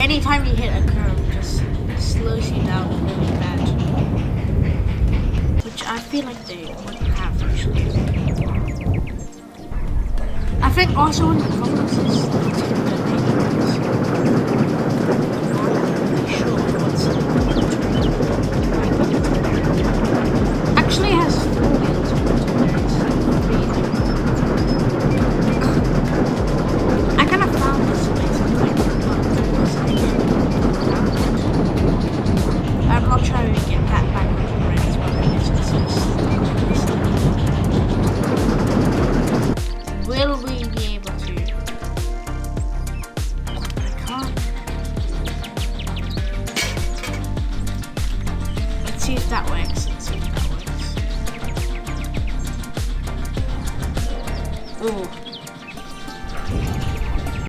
anytime you hit a curve, it just slows you down really bad. Which I feel like they wouldn't have actually. I think also in the comments is the not really sure what's actually it has 4 wheels on I kind of found this place in like I'm not trying to get that back on the rails, but it's just will we be able to? I can't. Let's see if that works. Let's see if that works. Oh.